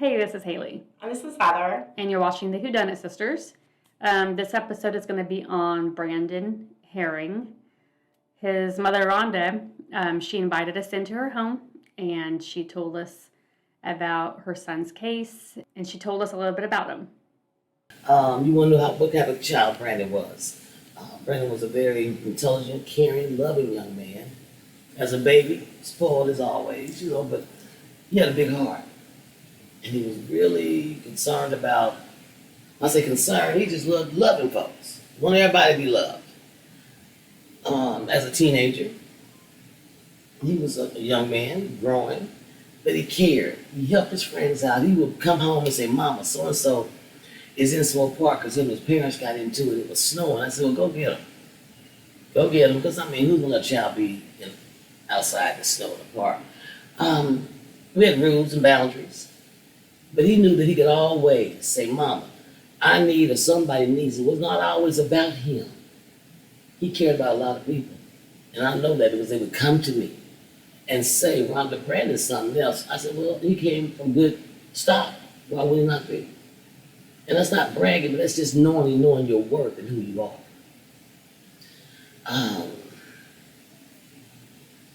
Hey, this is Haley. And this is Heather. And you're watching the Dunnit Sisters. This episode is going to be on Brandon Herring. His mother, Rhonda, she invited us into her home, and she told us about her son's case, and she told us a little bit about him. You want to know what kind of child Brandon was. Brandon was a very intelligent, caring, loving young man. As a baby, spoiled as always, but he had a big heart. And he was really concerned about, I say concerned, he just loved loving folks. Wanted everybody to be loved. As a teenager, he was a young man, growing, but he cared. He helped his friends out. He would come home and say, Mama, so-and-so is in Swope Park because him and his parents got into it. It was snowing. I said, well, go get him. Go get him, because, who's going to let a child be outside the snow in the park? We had rules and boundaries. But he knew that he could always say, Mama, I need or somebody needs. It was not always about him. He cared about a lot of people. And I know that because they would come to me and say, Rhonda Brandon's something else. I said, well, he came from good stock. Why would he not be? And that's not bragging, but that's just knowing your worth and who you are.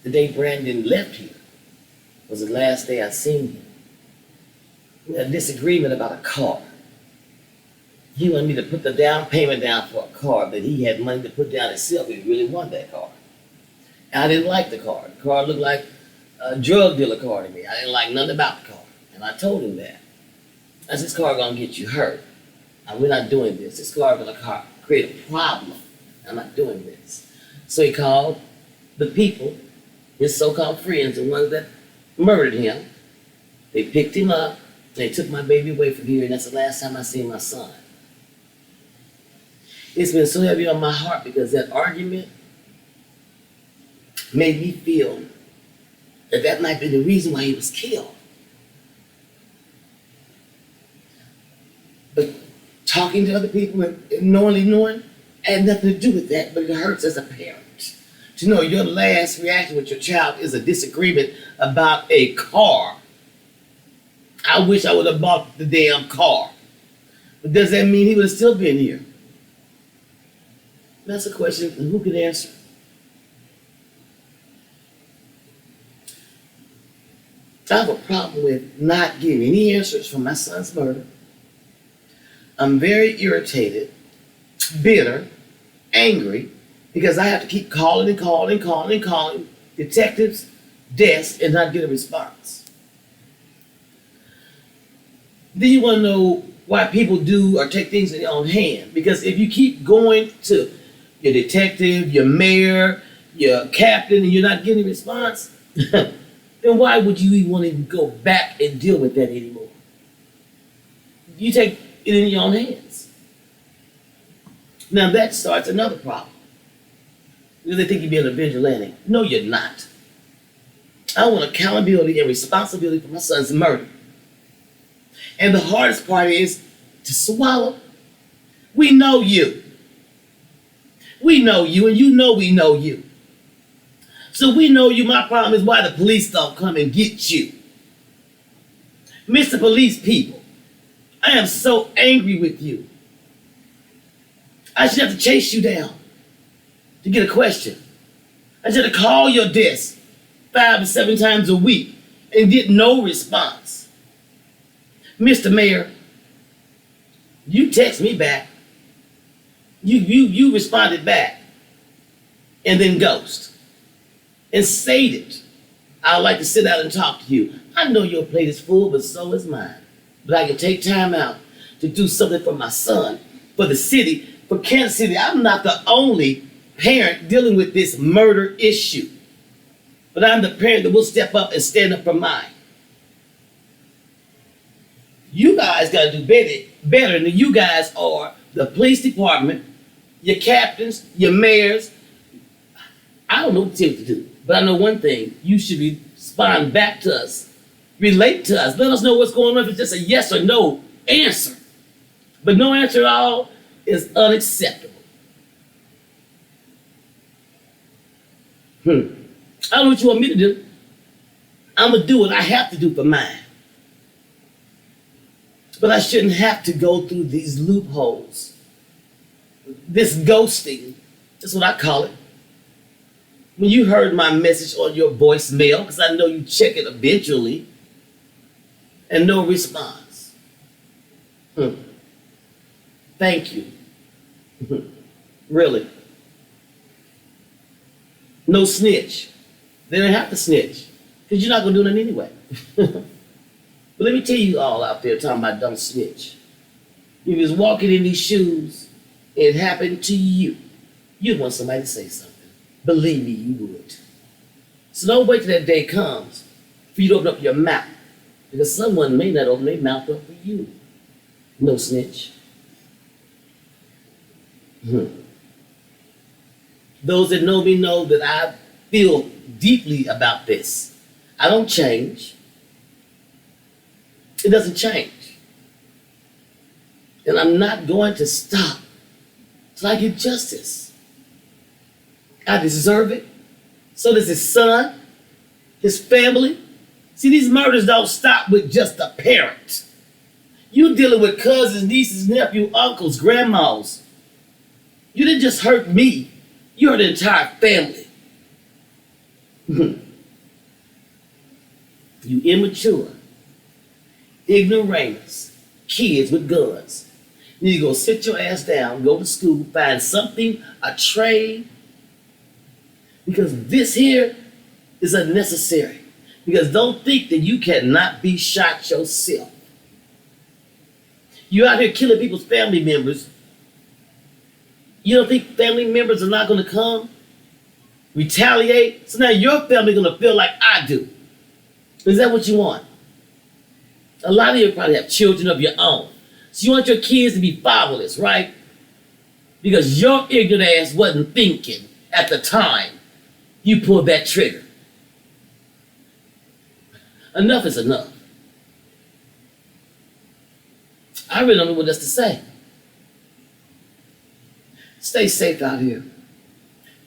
The day Brandon left here was the last day I seen him. We had a disagreement about a car. He wanted me to put the down payment down for a car, but he had money to put down himself. He really wanted that car. And I didn't like the car. The car looked like a drug dealer car to me. I didn't like nothing about the car. And I told him that. I said, this car gonna get you hurt. And we're not doing this. This car gonna create a problem. I'm not doing this. So he called the people, his so-called friends, the ones that murdered him. They picked him up. They took my baby away from here, and that's the last time I seen my son. It's been so heavy on my heart because that argument made me feel that might be the reason why he was killed. But talking to other people and knowing had nothing to do with that, but it hurts as a parent to know your last reaction with your child is a disagreement about a car. I wish I would have bought the damn car. But does that mean he would have still been here? That's a question who can answer. I have a problem with not getting any answers from my son's murder. I'm very irritated, bitter, angry, because I have to keep calling detectives' desks and not get a response. Then you want to know why people do or take things in their own hand. Because if you keep going to your detective, your mayor, your captain, and you're not getting a response, then why would you even want to go back and deal with that anymore? You take it in your own hands. Now that starts another problem. Because they think you're being a vigilante. No, you're not. I want accountability and responsibility for my son's murder. And the hardest part is to swallow. We know you. We know you, and you know we know you. So we know you. My problem is why the police don't come and get you. Mr. Police people, I am so angry with you. I should have to chase you down to get a question. I should have called your desk 5 to 7 times a week and get no response. Mr. Mayor, you text me back. You responded back and then ghost and stated, I'd like to sit down and talk to you. I know your plate is full, but so is mine. But I can take time out to do something for my son, for the city, for Kansas City. I'm not the only parent dealing with this murder issue, but I'm the parent that will step up and stand up for mine. You guys got to do better than you guys are, the police department, your captains, your mayors. I don't know what to tell you to do, but I know one thing. You should respond back to us, relate to us, let us know what's going on if it's just a yes or no answer. But no answer at all is unacceptable. I don't know what you want me to do. I'm going to do what I have to do for mine. But I shouldn't have to go through these loopholes. This ghosting, that's what I call it. When you heard my message on your voicemail, because I know you check it eventually, and no response. Thank you. Really. No snitch. They don't have to snitch, because you're not going to do nothing anyway. But let me tell you all out there talking about don't snitch. If you was walking in these shoes, it happened to you, you'd want somebody to say something. Believe me, you would. So don't wait till that day comes for you to open up your mouth, because someone may not open their mouth up for you. No snitch. Those that know me know that I feel deeply about this. I don't change. It doesn't change. And I'm not going to stop till I get justice. I deserve it. So does his son, his family. See, these murders don't stop with just a parent. You dealing with cousins, nieces, nephews, uncles, grandmas. You didn't just hurt me, you hurt the entire family. You immature, ignoramus, kids with guns. You need to go sit your ass down, go to school, find something, a trade, because this here is unnecessary. Because don't think that you cannot be shot yourself. You out here killing people's family members. You don't think family members are not going to come, retaliate? So now your family going to feel like I do. Is that what you want? A lot of you probably have children of your own. So you want your kids to be fatherless, right? Because your ignorant ass wasn't thinking at the time you pulled that trigger. Enough is enough. I really don't know what else to say. Stay safe out here.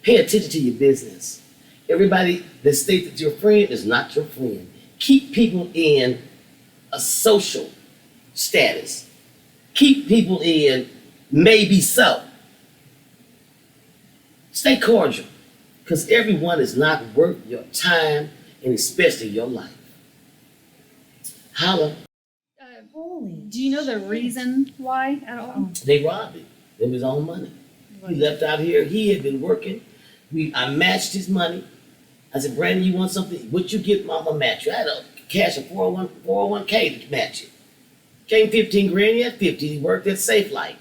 Pay attention to your business. Everybody that states that your friend is not your friend. Keep people in a social status. Keep people in maybe so. Stay cordial, because everyone is not worth your time and especially your life. Holla. Do you know the reason why at all? They robbed him. It was his own money. He left out here. He had been working. I matched his money. I said, Brandon, you want something? What you get, Mama, match you. I had to cash a 401k to match it. Came 15 grand, he had 50. He worked at Safe Light.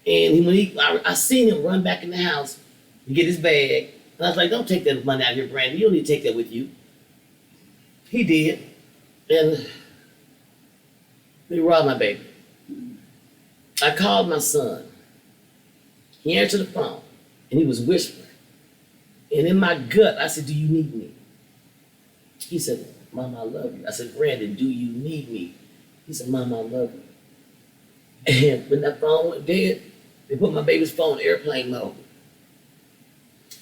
And I seen him run back in the house to get his bag. And I was like, don't take that money out here, Brandon. You don't need to take that with you. He did. And they robbed my baby. I called my son. He answered the phone, and he was whispering. And in my gut, I said, do you need me? He said, Mama, I love you. I said, Brandon, do you need me? He said, Mama, I love you. And when that phone went dead, they put my baby's phone in airplane mode.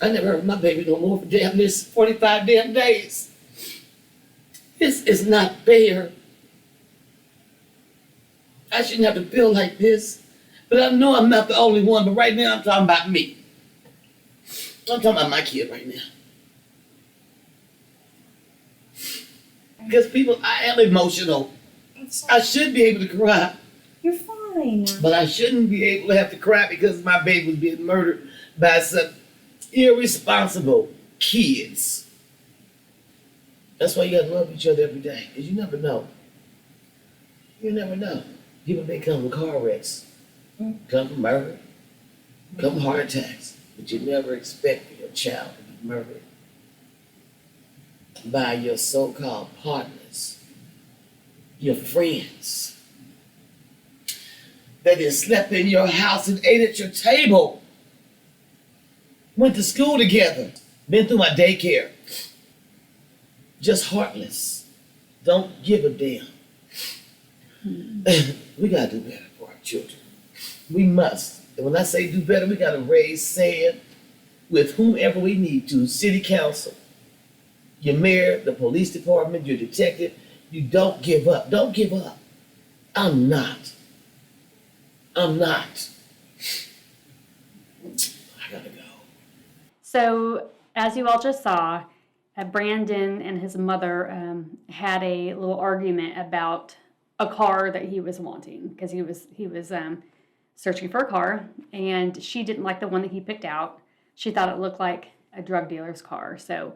I never heard my baby no more for damn this 45 damn days. This is not fair. I shouldn't have to feel like this. But I know I'm not the only one, but right now I'm talking about me. I'm talking about my kid right now. Because people, I am emotional. I should be able to cry. You're fine. But I shouldn't be able to have to cry because my baby was being murdered by some irresponsible kids. That's why you gotta love each other every day, because you never know. You never know. People may come from car wrecks, come from murder, come from heart attacks, but you never expect for your child to be murdered by your so-called partners, your friends, that has slept in your house and ate at your table, went to school together, been through my daycare. Just heartless. Don't give a damn. We gotta do better for our children. We must. And when I say do better, we gotta raise sand with whomever we need to. City council, your mayor, the police department, your detective. You don't give up. Don't give up. I'm not. I gotta go. So, as you all just saw, Brandon and his mother had a little argument about a car that he was wanting because he was searching for a car, and she didn't like the one that he picked out. She thought it looked like a drug dealer's car, so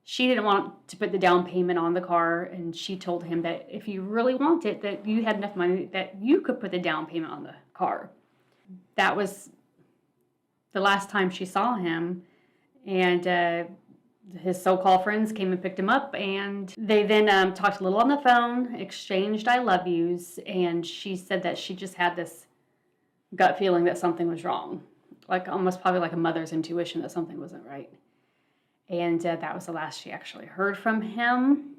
she didn't want to put the down payment on the car, and she told him that if you really want it, that you had enough money that you could put the down payment on the car. That was the last time she saw him, and his so-called friends came and picked him up, and they then talked a little on the phone, exchanged I love yous, and she said that she just had this gut feeling that something was wrong, like almost probably like a mother's intuition that something wasn't right. And that was the last she actually heard from him.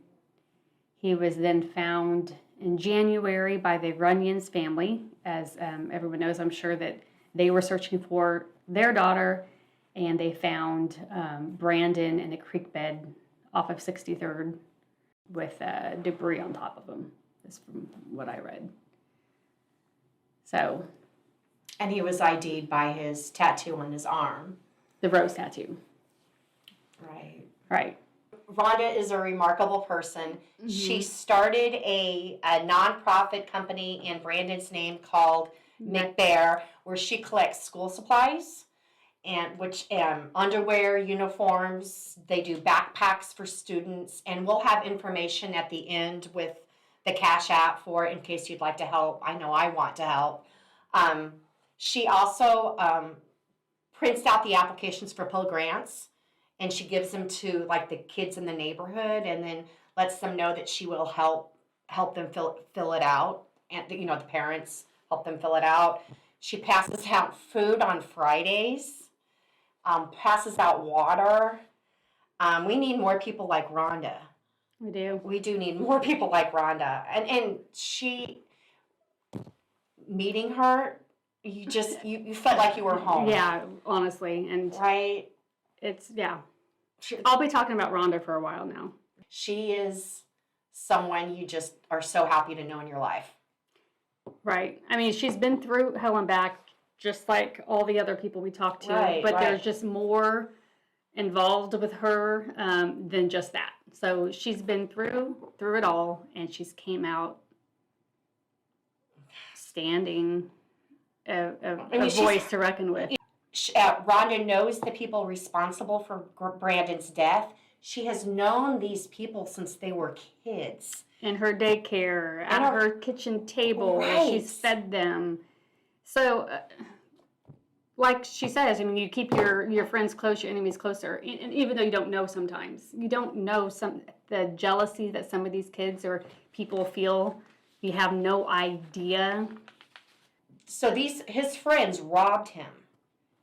He was then found in January by the Runyon's family. As everyone knows, I'm sure that they were searching for their daughter, and they found Brandon in a creek bed off of 63rd with debris on top of him. That's from what I read. So. And he was ID'd by his tattoo on his arm. The rose tattoo. Right. Right. Rhonda is a remarkable person. Mm-hmm. She started a nonprofit company in Brandon's name called McBear, where she collects school supplies and underwear, uniforms. They do backpacks for students, and we'll have information at the end with the Cash App for it in case you'd like to help. I know I want to help. She also prints out the applications for Pell Grants, and she gives them to like the kids in the neighborhood, and then lets them know that she will help them fill it out, and the parents help them fill it out. She passes out food on Fridays, passes out water. We need more people like Rhonda. We do. We do need more people like Rhonda, and she, meeting her, you just you felt like you were home. Yeah, honestly, and right. It's I'll be talking about Rhonda for a while now. She is someone you just are so happy to know in your life. Right. I mean, she's been through hell and back, just like all the other people we talked to. Right, but right. There's just more involved with her than just that. So she's been through it all, and she's came out standing a voice to reckon with. Rhonda knows the people responsible for Brandon's death. She has known these people since they were kids. In her daycare, at her kitchen table, right. She's fed them. So, like she says, I mean, you keep your friends close, your enemies closer. And even though you don't know sometimes, you don't know the jealousy that some of these kids or people feel. You have no idea. So his friends robbed him.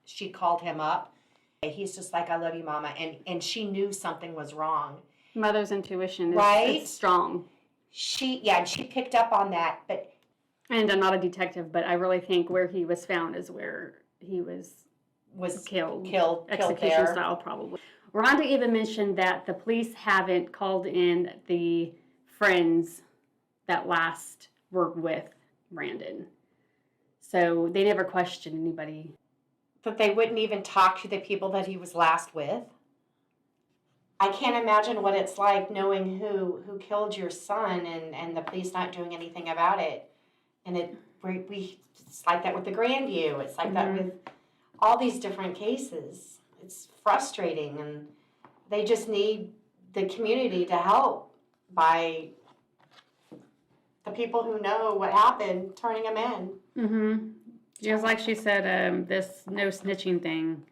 She called him up. He's just like, I love you, Mama. And she knew something was wrong. Mother's intuition right? is strong. She picked up on that. And I'm not a detective, but I really think where he was found is where he was killed execution there. Style, probably. Rhonda even mentioned that the police haven't called in the friends that last worked with Brandon. So they never questioned anybody. That they wouldn't even talk to the people that he was last with. I can't imagine what it's like knowing who killed your son and the police not doing anything about it. And it's like that with the Grandview. It's like that with all these different cases. It's frustrating, and they just need the community to help by the people who know what happened turning them in. Mm-hmm. Just like she said, this no snitching thing,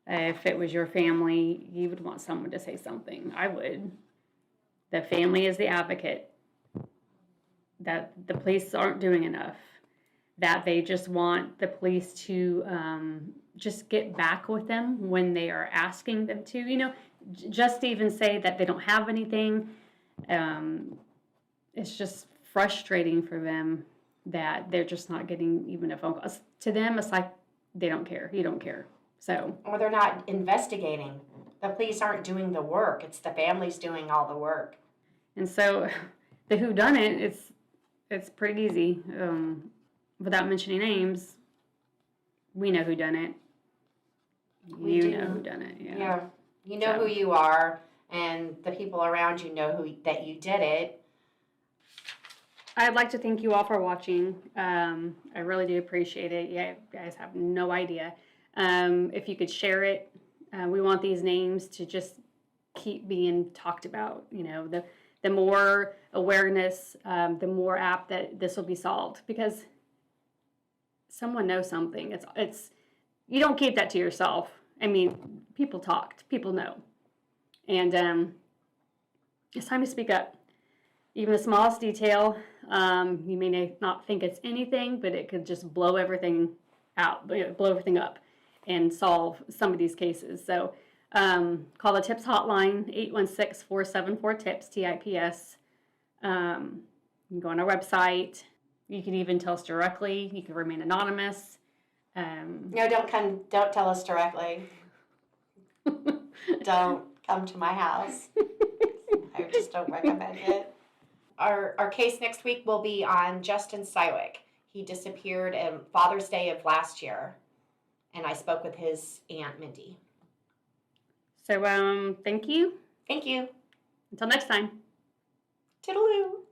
if it was your family, you would want someone to say something. I would. The family is the advocate. That the police aren't doing enough. That they just want the police to just get back with them when they are asking them to. Just to even say that they don't have anything, it's just frustrating for them that they're just not getting even a phone call. To them, it's like they don't care. You don't care. So. Or they're not investigating. The police aren't doing the work. It's the families doing all the work. And so the whodunit, it's pretty easy. Without mentioning names, we know who done it. We You do. know who done it. Yeah. Yeah. You know So. who you are, and the people around you know that you did it. I'd like to thank you all for watching. I really do appreciate it. Yeah, you guys have no idea. If you could share it, we want these names to just keep being talked about. You know, the more awareness, the more apt that this will be solved, because someone knows something. It's you don't keep that to yourself. I mean, people talked, people know, and it's time to speak up. Even the smallest detail, you may not think it's anything, but it could just blow everything out, blow everything up, and solve some of these cases. So call the TIPS hotline, 816-474-TIPS, TIPS. You can go on our website. You can even tell us directly. You can remain anonymous. No, don't tell us directly. Don't come to my house. I just don't recommend it. Our case next week will be on Justin Sywick. He disappeared on Father's Day of last year, and I spoke with his aunt, Mindy. So thank you. Thank you. Until next time. Toodaloo.